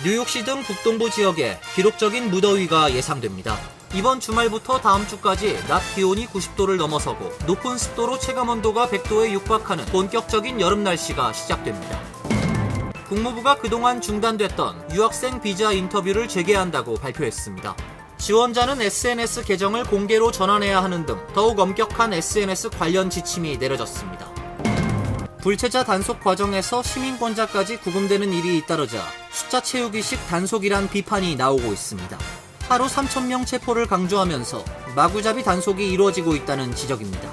뉴욕시 등 북동부 지역에 기록적인 무더위가 예상됩니다. 이번 주말부터 다음 주까지 낮 기온이 90도를 넘어서고 높은 습도로 체감온도가 100도에 육박하는 본격적인 여름 날씨가 시작됩니다. 국무부가 그동안 중단됐던 유학생 비자 인터뷰를 재개한다고 발표했습니다. 지원자는 SNS 계정을 공개로 전환해야 하는 등 더욱 엄격한 SNS 관련 지침이 내려졌습니다. 불체자 단속 과정에서 시민권자까지 구금되는 일이 잇따르자 숫자 채우기식 단속이란 비판이 나오고 있습니다. 하루 3,000명 체포를 강조하면서 마구잡이 단속이 이루어지고 있다는 지적입니다.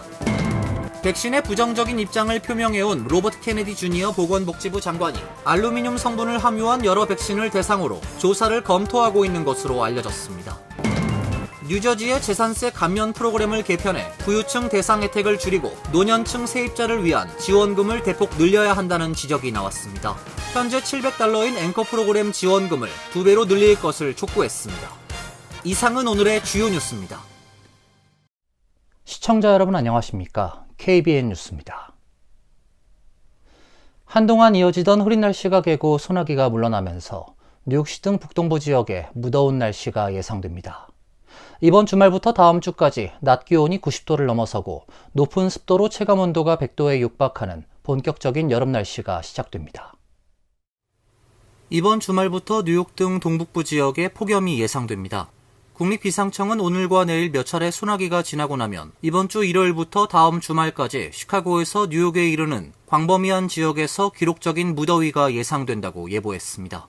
백신에 부정적인 입장을 표명해온 로버트 케네디 주니어 보건복지부 장관이 알루미늄 성분을 함유한 여러 백신을 대상으로 조사를 검토하고 있는 것으로 알려졌습니다. 뉴저지의 재산세 감면 프로그램을 개편해 부유층 대상 혜택을 줄이고 노년층 세입자를 위한 지원금을 대폭 늘려야 한다는 지적이 나왔습니다. 현재 $700인 앵커 프로그램 지원금을 2배로 늘릴 것을 촉구했습니다. 이상은 오늘의 주요 뉴스입니다. 시청자 여러분 안녕하십니까? KBN 뉴스입니다. 한동안 이어지던 흐린 날씨가 개고 소나기가 물러나면서 뉴욕시 등 북동부 지역에 무더운 날씨가 예상됩니다. 이번 주말부터 다음 주까지 낮 기온이 90도를 넘어서고 높은 습도로 체감온도가 100도에 육박하는 본격적인 여름 날씨가 시작됩니다. 이번 주말부터 뉴욕 등 동북부 지역에 폭염이 예상됩니다. 국립기상청은 오늘과 내일 몇 차례 소나기가 지나고 나면 이번 주 일요일부터 다음 주말까지 시카고에서 뉴욕에 이르는 광범위한 지역에서 기록적인 무더위가 예상된다고 예보했습니다.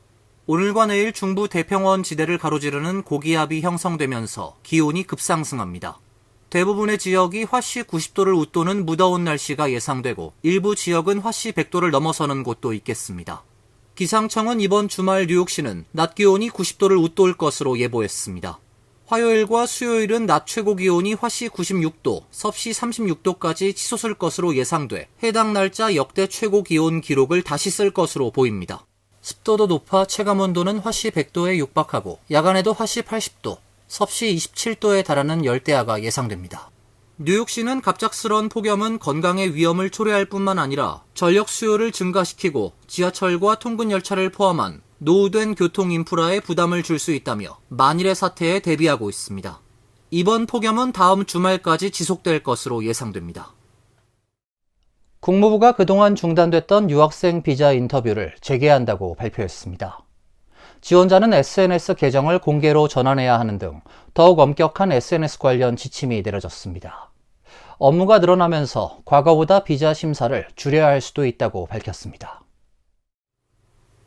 오늘과 내일 중부 대평원 지대를 가로지르는 고기압이 형성되면서 기온이 급상승합니다. 대부분의 지역이 화씨 90도를 웃도는 무더운 날씨가 예상되고 일부 지역은 화씨 100도를 넘어서는 곳도 있겠습니다. 기상청은 이번 주말 뉴욕시는 낮 기온이 90도를 웃돌 것으로 예보했습니다. 화요일과 수요일은 낮 최고 기온이 화씨 96도, 섭씨 36도까지 치솟을 것으로 예상돼 해당 날짜 역대 최고 기온 기록을 다시 쓸 것으로 보입니다. 습도도 높아 체감온도는 화씨 100도에 육박하고 야간에도 화씨 80도, 섭씨 27도에 달하는 열대야가 예상됩니다. 뉴욕시는 갑작스러운 폭염은 건강의 위험을 초래할 뿐만 아니라 전력 수요를 증가시키고 지하철과 통근 열차를 포함한 노후된 교통 인프라에 부담을 줄 수 있다며 만일의 사태에 대비하고 있습니다. 이번 폭염은 다음 주말까지 지속될 것으로 예상됩니다. 국무부가 그동안 중단됐던 유학생 비자 인터뷰를 재개한다고 발표했습니다. 지원자는 SNS 계정을 공개로 전환해야 하는 등 더욱 엄격한 SNS 관련 지침이 내려졌습니다. 업무가 늘어나면서 과거보다 비자 심사를 줄여야 할 수도 있다고 밝혔습니다.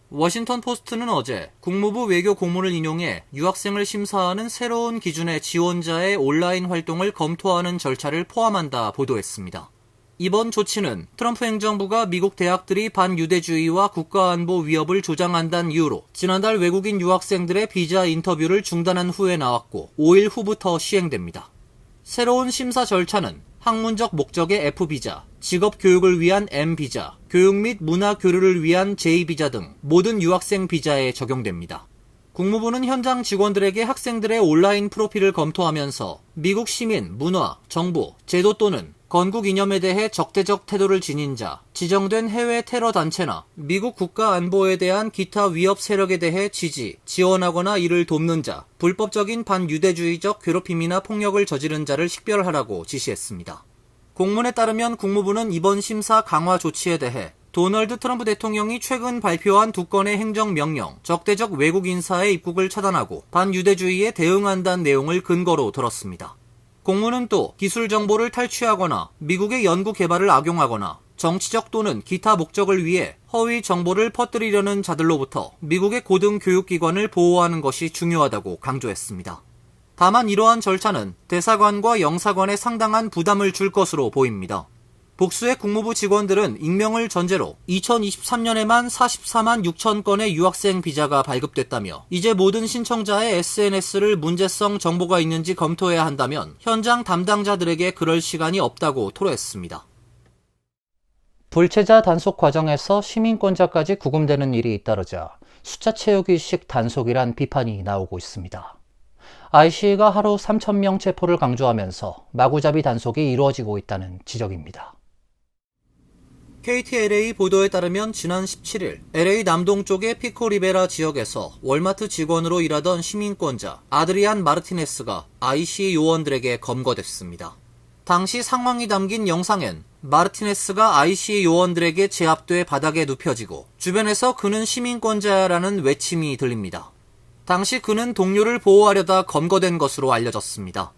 워싱턴 포스트는 어제 국무부 외교 고문을 인용해 유학생을 심사하는 새로운 기준의 지원자의 온라인 활동을 검토하는 절차를 포함한다 보도했습니다. 이번 조치는 트럼프 행정부가 미국 대학들이 반유대주의와 국가안보 위협을 조장한다는 이유로 지난달 외국인 유학생들의 비자 인터뷰를 중단한 후에 나왔고 5일 후부터 시행됩니다. 새로운 심사 절차는 학문적 목적의 F비자, 직업 교육을 위한 M비자, 교육 및 문화 교류를 위한 J비자 등 모든 유학생 비자에 적용됩니다. 국무부는 현장 직원들에게 학생들의 온라인 프로필을 검토하면서 미국 시민, 문화, 정보, 제도 또는 건국 이념에 대해 적대적 태도를 지닌 자, 지정된 해외 테러 단체나 미국 국가 안보에 대한 기타 위협 세력에 대해 지지, 지원하거나 이를 돕는 자, 불법적인 반유대주의적 괴롭힘이나 폭력을 저지른 자를 식별하라고 지시했습니다. 공문에 따르면 국무부는 이번 심사 강화 조치에 대해 도널드 트럼프 대통령이 최근 발표한 2건의 행정명령, 적대적 외국 인사의 입국을 차단하고 반유대주의에 대응한다는 내용을 근거로 들었습니다. 공문은 또 기술 정보를 탈취하거나 미국의 연구 개발을 악용하거나 정치적 또는 기타 목적을 위해 허위 정보를 퍼뜨리려는 자들로부터 미국의 고등교육기관을 보호하는 것이 중요하다고 강조했습니다. 다만 이러한 절차는 대사관과 영사관에 상당한 부담을 줄 것으로 보입니다. 복수의 국무부 직원들은 익명을 전제로 2023년에만 44만 6천 건의 유학생 비자가 발급됐다며 이제 모든 신청자의 SNS를 문제성 정보가 있는지 검토해야 한다면 현장 담당자들에게 그럴 시간이 없다고 토로했습니다. 불체자 단속 과정에서 시민권자까지 구금되는 일이 잇따르자 숫자 채우기식 단속이란 비판이 나오고 있습니다. IC가 하루 3,000명 체포를 강조하면서 마구잡이 단속이 이루어지고 있다는 지적입니다. KTLA 보도에 따르면 지난 17일 LA 남동쪽의 피코리베라 지역에서 월마트 직원으로 일하던 시민권자 아드리안 마르티네스가 IC 요원들에게 검거됐습니다. 당시 상황이 담긴 영상엔 마르티네스가 IC 요원들에게 제압돼 바닥에 눕혀지고 주변에서 그는 시민권자라는 외침이 들립니다. 당시 그는 동료를 보호하려다 검거된 것으로 알려졌습니다.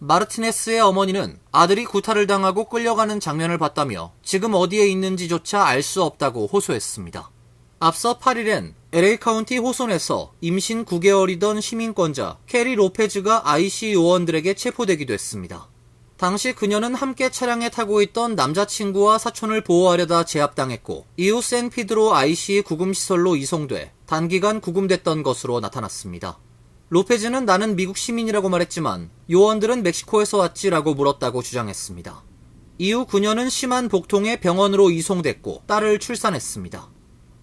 마르티네스의 어머니는 아들이 구타를 당하고 끌려가는 장면을 봤다며 지금 어디에 있는지조차 알 수 없다고 호소했습니다. 앞서 8일엔 LA 카운티 호손에서 임신 9개월이던 시민권자 캐리 로페즈가 IC 요원들에게 체포되기도 했습니다. 당시 그녀는 함께 차량에 타고 있던 남자친구와 사촌을 보호하려다 제압당했고 이후 샌피드로 IC 구금시설로 이송돼 단기간 구금됐던 것으로 나타났습니다. 로페즈는 나는 미국 시민이라고 말했지만 요원들은 멕시코에서 왔지라고 물었다고 주장했습니다. 이후 그녀는 심한 복통에 병원으로 이송됐고 딸을 출산했습니다.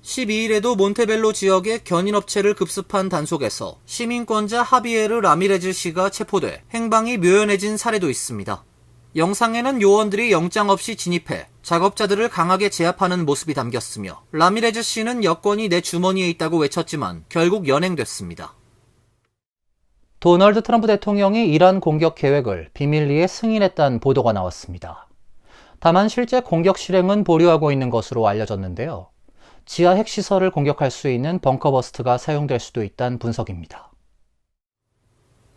12일에도 몬테벨로 지역의 견인업체를 급습한 단속에서 시민권자 하비에르 라미레즈 씨가 체포돼 행방이 묘연해진 사례도 있습니다. 영상에는 요원들이 영장 없이 진입해 작업자들을 강하게 제압하는 모습이 담겼으며 라미레즈 씨는 여권이 내 주머니에 있다고 외쳤지만 결국 연행됐습니다. 도널드 트럼프 대통령이 이란 공격 계획을 비밀리에 승인했다는 보도가 나왔습니다. 다만 실제 공격 실행은 보류하고 있는 것으로 알려졌는데요. 지하 핵시설을 공격할 수 있는 벙커버스트가 사용될 수도 있다는 분석입니다.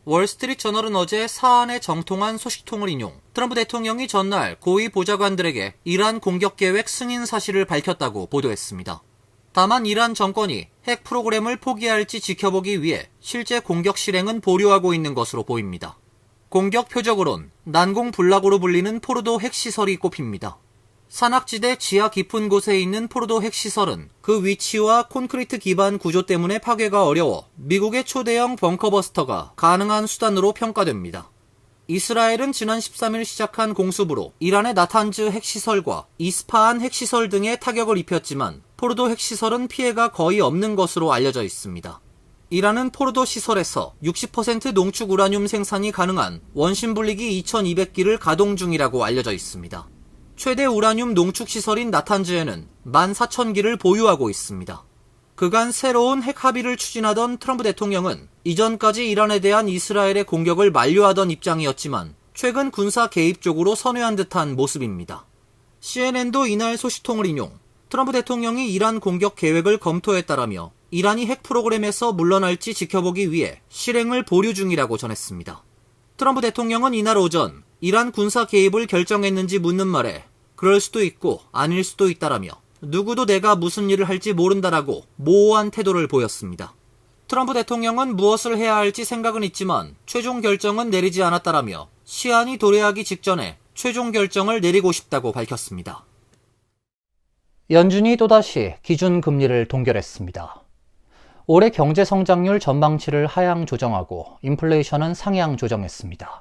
월스트리트 저널은 어제 사안의 정통한 소식통을 인용, 트럼프 대통령이 전날 고위 보좌관들에게 이란 공격 계획 승인 사실을 밝혔다고 보도했습니다. 다만 이란 정권이 핵 프로그램을 포기할지 지켜보기 위해 실제 공격 실행은 보류하고 있는 것으로 보입니다. 공격 표적으론 난공불락으로 불리는 포르도 핵시설이 꼽힙니다. 산악지대 지하 깊은 곳에 있는 포르도 핵시설은 그 위치와 콘크리트 기반 구조 때문에 파괴가 어려워 미국의 초대형 벙커버스터가 가능한 수단으로 평가됩니다. 이스라엘은 지난 13일 시작한 공습으로 이란의 나탄즈 핵시설과 이스파한 핵시설 등에 타격을 입혔지만 포르도 핵시설은 피해가 거의 없는 것으로 알려져 있습니다. 이란은 포르도 시설에서 60% 농축 우라늄 생산이 가능한 원심 분리기 2200기를 가동 중이라고 알려져 있습니다. 최대 우라늄 농축 시설인 나탄즈에는 14,000기를 보유하고 있습니다. 그간 새로운 핵 합의를 추진하던 트럼프 대통령은 이전까지 이란에 대한 이스라엘의 공격을 만류하던 입장이었지만 최근 군사 개입 쪽으로 선회한 듯한 모습입니다. CNN도 이날 소식통을 인용, 트럼프 대통령이 이란 공격 계획을 검토했다라며 이란이 핵 프로그램에서 물러날지 지켜보기 위해 실행을 보류 중이라고 전했습니다. 트럼프 대통령은 이날 오전 이란 군사 개입을 결정했는지 묻는 말에 그럴 수도 있고 아닐 수도 있다라며 누구도 내가 무슨 일을 할지 모른다라고 모호한 태도를 보였습니다. 트럼프 대통령은 무엇을 해야 할지 생각은 있지만 최종 결정은 내리지 않았다라며 시한이 도래하기 직전에 최종 결정을 내리고 싶다고 밝혔습니다. 연준이 또다시 기준금리를 동결했습니다. 올해 경제 성장률 전망치를 하향 조정하고 인플레이션은 상향 조정했습니다.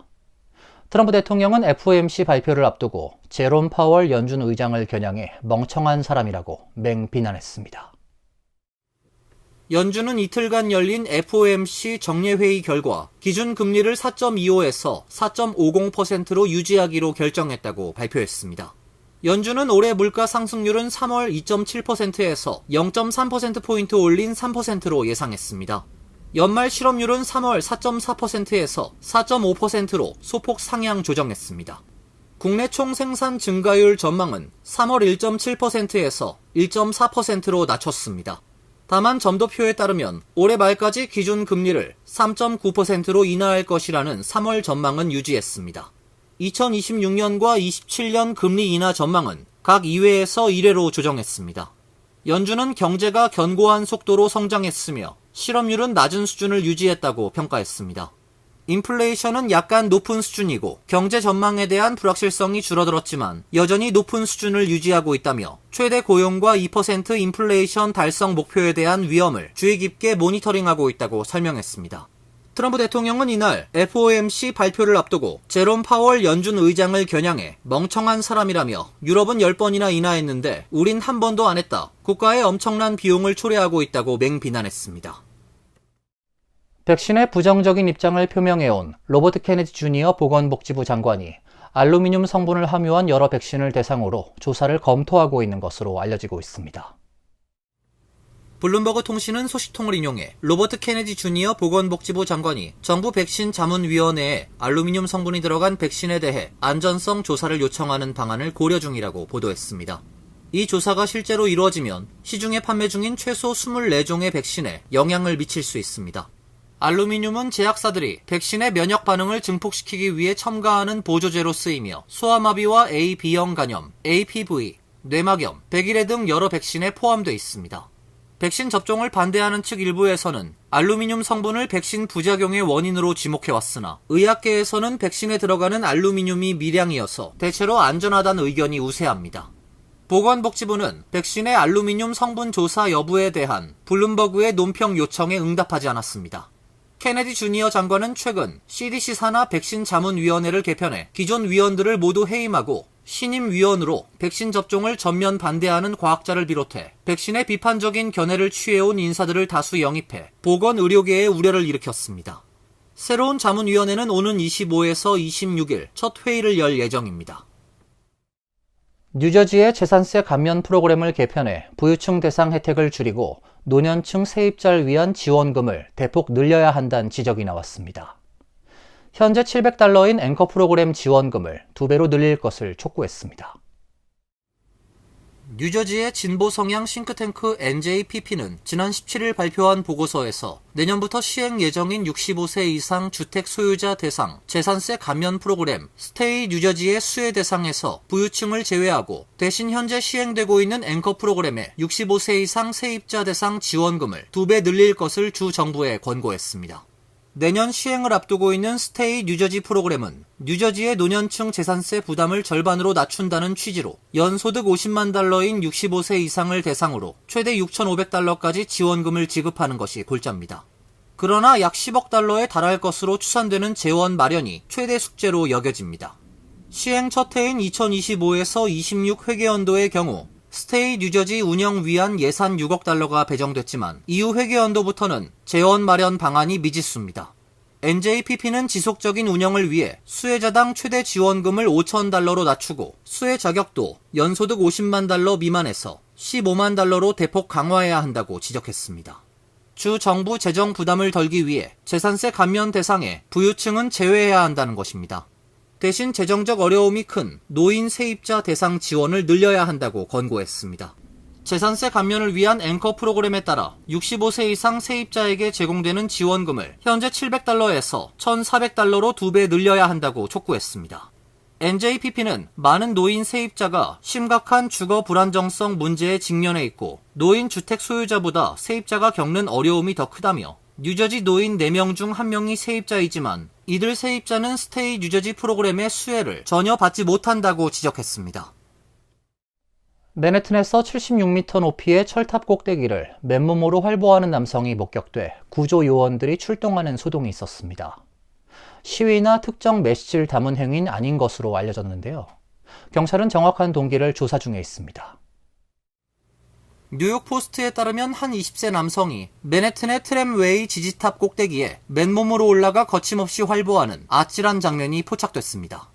트럼프 대통령은 FOMC 발표를 앞두고 제롬 파월 연준 의장을 겨냥해 멍청한 사람이라고 맹비난했습니다. 연준은 이틀간 열린 FOMC 정례회의 결과 기준금리를 4.25에서 4.50%로 유지하기로 결정했다고 발표했습니다. 연준은 올해 물가 상승률은 3월 2.7%에서 0.3%포인트 올린 3%로 예상했습니다. 연말 실업률은 3월 4.4%에서 4.5%로 소폭 상향 조정했습니다. 국내 총생산 증가율 전망은 3월 1.7%에서 1.4%로 낮췄습니다. 다만 점도표에 따르면 올해 말까지 기준금리를 3.9%로 인하할 것이라는 3월 전망은 유지했습니다. 2026년과 27년 금리 인하 전망은 각 2회에서 1회로 조정했습니다. 연준은 경제가 견고한 속도로 성장했으며 실업률은 낮은 수준을 유지했다고 평가했습니다. 인플레이션은 약간 높은 수준이고 경제 전망에 대한 불확실성이 줄어들었지만 여전히 높은 수준을 유지하고 있다며 최대 고용과 2% 인플레이션 달성 목표에 대한 위험을 주의 깊게 모니터링하고 있다고 설명했습니다. 트럼프 대통령은 이날 FOMC 발표를 앞두고 제롬 파월 연준 의장을 겨냥해 멍청한 사람이라며 유럽은 10번이나 인하했는데 우린 한 번도 안 했다. 국가에 엄청난 비용을 초래하고 있다고 맹비난했습니다. 백신에 부정적인 입장을 표명해온 로버트 케네디 주니어 보건복지부 장관이 알루미늄 성분을 함유한 여러 백신을 대상으로 조사를 검토하고 있는 것으로 알려지고 있습니다. 블룸버그 통신은 소식통을 인용해 로버트 케네디 주니어 보건복지부 장관이 정부 백신 자문위원회에 알루미늄 성분이 들어간 백신에 대해 안전성 조사를 요청하는 방안을 고려 중이라고 보도했습니다. 이 조사가 실제로 이루어지면 시중에 판매 중인 최소 24종의 백신에 영향을 미칠 수 있습니다. 알루미늄은 제약사들이 백신의 면역 반응을 증폭시키기 위해 첨가하는 보조제로 쓰이며 소아마비와 A, B형 간염, APV, 뇌막염, 백일해 등 여러 백신에 포함되어 있습니다. 백신 접종을 반대하는 측 일부에서는 알루미늄 성분을 백신 부작용의 원인으로 지목해왔으나 의학계에서는 백신에 들어가는 알루미늄이 미량이어서 대체로 안전하다는 의견이 우세합니다. 보건복지부는 백신의 알루미늄 성분 조사 여부에 대한 블룸버그의 논평 요청에 응답하지 않았습니다. 케네디 주니어 장관은 최근 CDC 산하 백신 자문위원회를 개편해 기존 위원들을 모두 해임하고 신임 위원으로 백신 접종을 전면 반대하는 과학자를 비롯해 백신에 비판적인 견해를 취해온 인사들을 다수 영입해 보건의료계에 우려를 일으켰습니다. 새로운 자문위원회는 오는 25에서 26일 첫 회의를 열 예정입니다. 뉴저지의 재산세 감면 프로그램을 개편해 부유층 대상 혜택을 줄이고 노년층 세입자를 위한 지원금을 대폭 늘려야 한다는 지적이 나왔습니다. 현재 $700인 앵커 프로그램 지원금을 2배로 늘릴 것을 촉구했습니다. 뉴저지의 진보 성향 싱크탱크 NJPP는 지난 17일 발표한 보고서에서 내년부터 시행 예정인 65세 이상 주택 소유자 대상 재산세 감면 프로그램 스테이 뉴저지의 수혜 대상에서 부유층을 제외하고 대신 현재 시행되고 있는 앵커 프로그램의 65세 이상 세입자 대상 지원금을 2배 늘릴 것을 주 정부에 권고했습니다. 내년 시행을 앞두고 있는 스테이 뉴저지 프로그램은 뉴저지의 노년층 재산세 부담을 절반으로 낮춘다는 취지로 연소득 $50만 65세 이상을 대상으로 최대 $6,500까지 지원금을 지급하는 것이 골자입니다. 그러나 약 $10억 달할 것으로 추산되는 재원 마련이 최대 숙제로 여겨집니다. 시행 첫 해인 2025에서 26 회계연도의 경우 스테이 뉴저지 운영 위한 예산 $6억 배정됐지만 이후 회계연도부터는 재원 마련 방안이 미지수입니다. NJPP는 지속적인 운영을 위해 수혜자당 최대 지원금을 $5,000로 낮추고 수혜 자격도 연소득 $50만 미만에서 $15만 대폭 강화해야 한다고 지적했습니다. 주 정부 재정 부담을 덜기 위해 재산세 감면 대상에 부유층은 제외해야 한다는 것입니다. 대신 재정적 어려움이 큰 노인 세입자 대상 지원을 늘려야 한다고 권고했습니다. 재산세 감면을 위한 앵커 프로그램에 따라 65세 이상 세입자에게 제공되는 지원금을 현재 $700에서 $1,400로 2배 늘려야 한다고 촉구했습니다. NJPP는 많은 노인 세입자가 심각한 주거 불안정성 문제에 직면해 있고 노인 주택 소유자보다 세입자가 겪는 어려움이 더 크다며 뉴저지 노인 4명 중 1명이 세입자이지만 이들 세입자는 스테이 뉴저지 프로그램의 수혜를 전혀 받지 못한다고 지적했습니다. 맨해튼에서 76m 높이의 철탑 꼭대기를 맨몸으로 활보하는 남성이 목격돼 구조 요원들이 출동하는 소동이 있었습니다. 시위나 특정 메시지를 담은 행위는 아닌 것으로 알려졌는데요. 경찰은 정확한 동기를 조사 중에 있습니다. 뉴욕포스트에 따르면 한 20세 남성이 맨해튼의 트램웨이 지지탑 꼭대기에 맨몸으로 올라가 거침없이 활보하는 아찔한 장면이 포착됐습니다.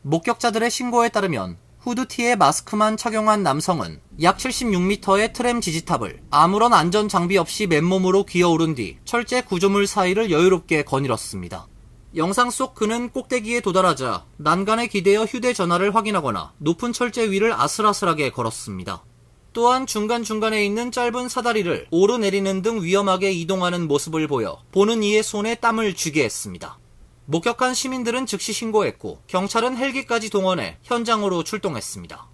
목격자들의 신고에 따르면 후드티에 마스크만 착용한 남성은 약 76m의 트램 지지탑을 아무런 안전 장비 없이 맨몸으로 기어오른 뒤 철제 구조물 사이를 여유롭게 거닐었습니다. 영상 속 그는 꼭대기에 도달하자 난간에 기대어 휴대전화를 확인하거나 높은 철제 위를 아슬아슬하게 걸었습니다. 또한 중간중간에 있는 짧은 사다리를 오르내리는 등 위험하게 이동하는 모습을 보여 보는 이의 손에 땀을 쥐게 했습니다. 목격한 시민들은 즉시 신고했고 경찰은 헬기까지 동원해 현장으로 출동했습니다.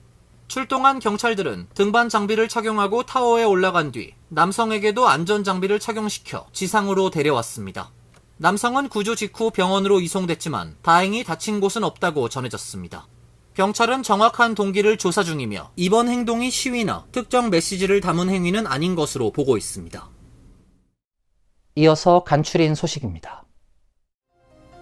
출동한 경찰들은 등반 장비를 착용하고 타워에 올라간 뒤 남성에게도 안전장비를 착용시켜 지상으로 데려왔습니다. 남성은 구조 직후 병원으로 이송됐지만 다행히 다친 곳은 없다고 전해졌습니다. 경찰은 정확한 동기를 조사 중이며 이번 행동이 시위나 특정 메시지를 담은 행위는 아닌 것으로 보고 있습니다. 이어서 간추린 소식입니다.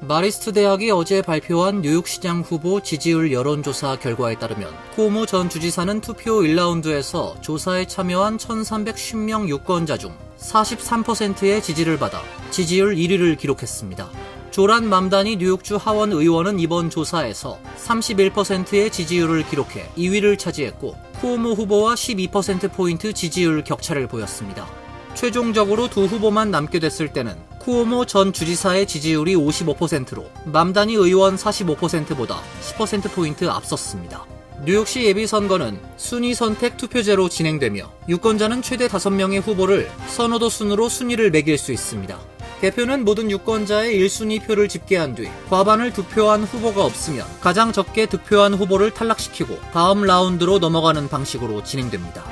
마리스트 대학이 어제 발표한 뉴욕시장 후보 지지율 여론조사 결과에 따르면 쿠오모 전 주지사는 투표 1라운드에서 조사에 참여한 1,350명 유권자 중 43%의 지지를 받아 지지율 1위를 기록했습니다. 조란 맘다니 뉴욕주 하원 의원은 이번 조사에서 31%의 지지율을 기록해 2위를 차지했고 쿠오모 후보와 12%포인트 지지율 격차를 보였습니다. 최종적으로 두 후보만 남게 됐을 때는 쿠오모 전 주지사의 지지율이 55%로 맘다니 의원 45%보다 10%포인트 앞섰습니다. 뉴욕시 예비선거는 순위 선택 투표제로 진행되며 유권자는 최대 5명의 후보를 선호도 순으로 순위를 매길 수 있습니다. 개표는 모든 유권자의 1순위 표를 집계한 뒤 과반을 득표한 후보가 없으면 가장 적게 득표한 후보를 탈락시키고 다음 라운드로 넘어가는 방식으로 진행됩니다.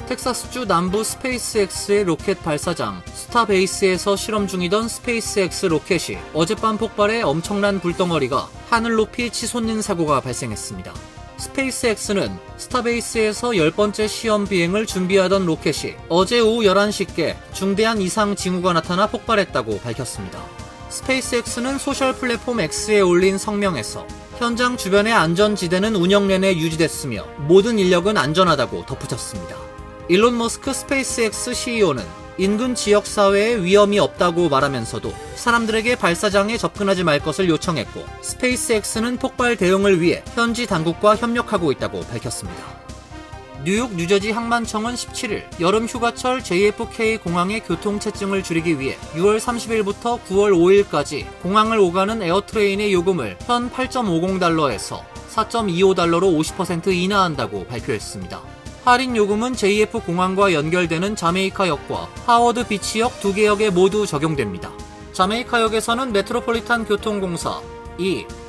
텍사스주 남부 스페이스X의 로켓 발사장 스타베이스에서 실험 중이던 스페이스X 로켓이 어젯밤 폭발해 엄청난 불덩어리가 하늘 높이 치솟는 사고가 발생했습니다. 스페이스X는 스타베이스에서 10번째 시험 비행을 준비하던 로켓이 어제 오후 11시께 중대한 이상 징후가 나타나 폭발했다고 밝혔습니다. 스페이스X는 소셜 플랫폼 X에 올린 성명에서 현장 주변의 안전지대는 운영 내내 유지됐으며 모든 인력은 안전하다고 덧붙였습니다. 일론 머스크 스페이스X CEO는 인근 지역사회에 위험이 없다고 말하면서도 사람들에게 발사장에 접근하지 말 것을 요청했고 스페이스X는 폭발 대응을 위해 현지 당국과 협력하고 있다고 밝혔습니다. 뉴욕 뉴저지 항만청은 17일 여름 휴가철 JFK 공항의 교통체증을 줄이기 위해 6월 30일부터 9월 5일까지 공항을 오가는 에어트레인의 요금을 현 8.50달러에서 4.25달러로 50% 인하한다고 발표했습니다. 할인 요금은 JF 공항과 연결되는 자메이카역과 하워드 비치역 2개 역에 모두 적용됩니다. 자메이카역에서는 메트로폴리탄 교통공사,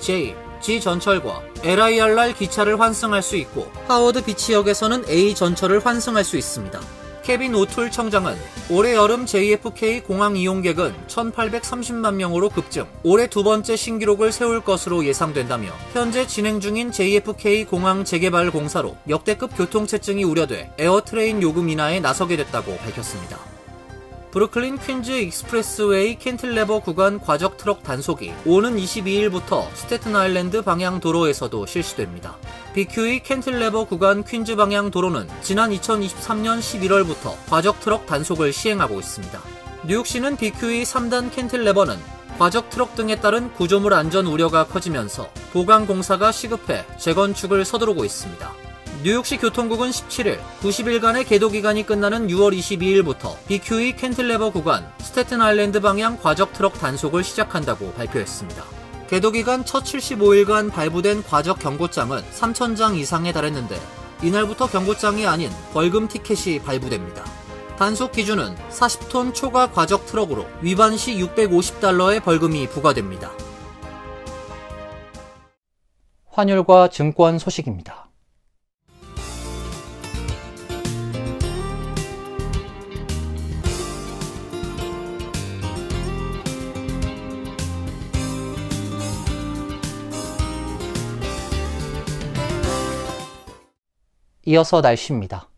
J, G 전철과 LIRR 기차를 환승할 수 있고 하워드 비치역에서는 A 전철을 환승할 수 있습니다. 케빈 오툴 청장은 올해 여름 JFK 공항 이용객은 1,830만 명으로 급증, 올해 두 번째 신기록을 세울 것으로 예상된다며 현재 진행 중인 JFK 공항 재개발 공사로 역대급 교통체증이 우려돼 에어트레인 요금 인하에 나서게 됐다고 밝혔습니다. 브루클린 퀸즈 익스프레스웨이 캔틸레버 구간 과적 트럭 단속이 오는 22일부터 스태튼 아일랜드 방향 도로에서도 실시됩니다. BQE 캔틸레버 구간 퀸즈 방향 도로는 지난 2023년 11월부터 과적 트럭 단속을 시행하고 있습니다. 뉴욕시는 BQE 3단 캔틸레버는 과적 트럭 등에 따른 구조물 안전 우려가 커지면서 보강 공사가 시급해 재건축을 서두르고 있습니다. 뉴욕시 교통국은 17일 90일간의 계도기간이 끝나는 6월 22일부터 BQE 캔틸레버 구간 스태튼 아일랜드 방향 과적 트럭 단속을 시작한다고 발표했습니다. 계도기간 첫 75일간 발부된 과적 경고장은 3,000장 이상에 달했는데 이날부터 경고장이 아닌 벌금 티켓이 발부됩니다. 단속 기준은 40톤 초과 과적 트럭으로 위반 시 650달러의 벌금이 부과됩니다. 환율과 증권 소식입니다. 이어서 날씨입니다.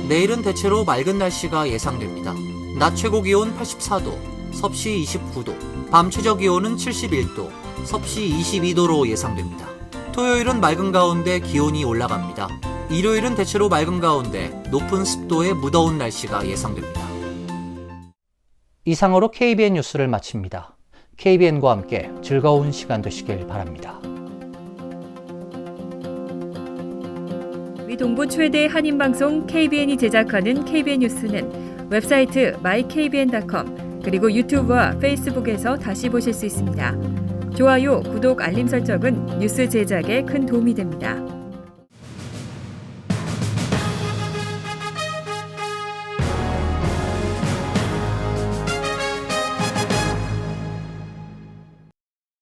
내일은 대체로 맑은 날씨가 예상됩니다. 낮 최고 기온 84도, 섭씨 29도, 밤 최저 기온은 71도, 섭씨 22도로 예상됩니다. 토요일은 맑은 가운데 기온이 올라갑니다. 일요일은 대체로 맑은 가운데 높은 습도의 무더운 날씨가 예상됩니다. 이상으로 KBN 뉴스를 마칩니다. KBN과 함께 즐거운 시간 되시길 바랍니다. 동부 최대 한인방송 KBN이 제작하는 KBN 뉴스는 웹사이트 mykbn.com 그리고 유튜브와 페이스북에서 다시 보실 수 있습니다. 좋아요, 구독, 알림 설정은 뉴스 제작에 큰 도움이 됩니다.